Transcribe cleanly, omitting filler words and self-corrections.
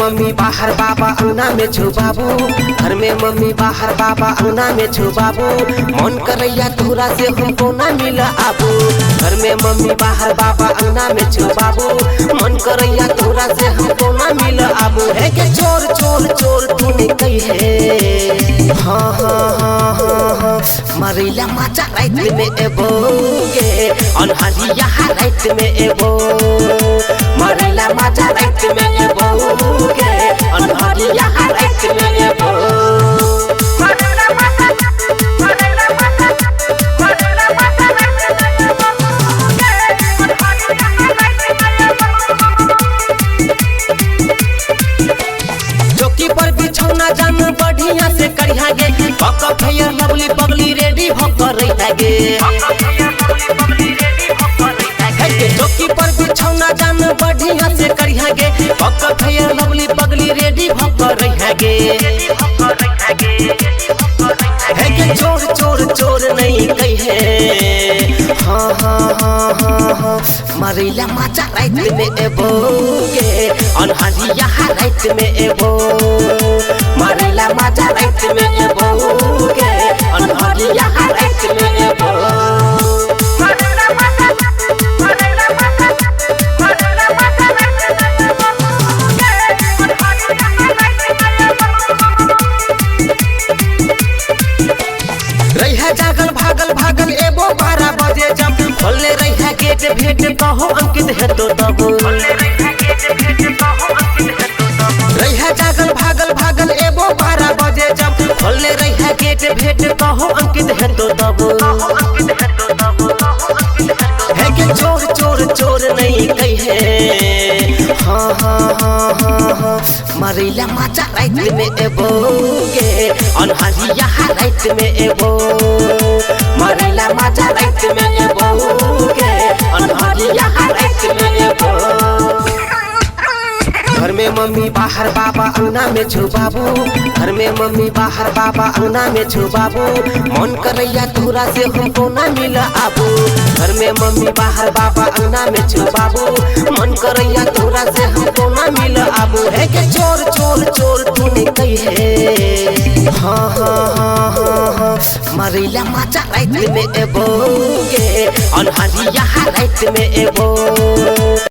Mummy बाहर बाबा अंगना में छू बाबू, घर में मम्मी बाहर बाबा अंगना में छू बाबू, मन करैया तोरा से हमको ना मिला आबू। घर में मम्मी बाहर बाबा अंगना में छू बाबू, मन करैया तोरा से हमको ना मिला आबू। है के चोर चोर चोर तूने कही है, हाँ हाँ हाँ हाँ हाँ मरेला माचा रात में एबो गे, अनहरिया रात में एबो, मरेला माचा रात में एबो गे, अनहरिया रात में एबो। चौकी पर बिछौना जान बढ़िया से करिहा गे, पक फेयर लवली पगली रेडी भकर रहिहा गे। चौकी पर बिछौना जान बढ़िया से करिहा गे, पक फेयर लवली पगली रेडी भकर रहिहा गे। है के चोर चोर चोर नहीं कही है, हाँ हाँ हाँ हाँ हाँ मरेला माचा रात में एबो गे, अनहरिया रात में एबो, मरेला माचा रात में एबो गे, अनहरिया रात में एबो। रहिया जागल भागल भागल एबो 12 बजे जब, खोले रहिया गेट भेट कहो अंकित है तो तब। रहिया जागल भागल भागल एबो 12 बजे जब, खोले रहिया गेट भेट कहो अंकित है तो तब। है के चोर चोर चोर नहीं कही है, हाँ हाँ हाँ हाँ हाँ मरेला माचा रात में एबो गे, अनहरिया रात में एबो, मरेला माचा रात में एबो गे, अनहरिया रात में एबो। घर में मम्मी बाहर बाबा अंगना में छू बाबू, घर में मम्मी बाहर बाबा अंगना में छू बाबू, मन करैया तोरा से हमको ना मिला आबू। घर में मम्मी बाहर बाबा अंगना में छू बाबू, मन करैया तोरा से हमको ना मिला आबू। है के चोर चोर चोर तूने कही है, हाँ हाँ हाँ हाँ हाँ मरेला माचा रात में एबो गे, अनहरिया रात में एबो।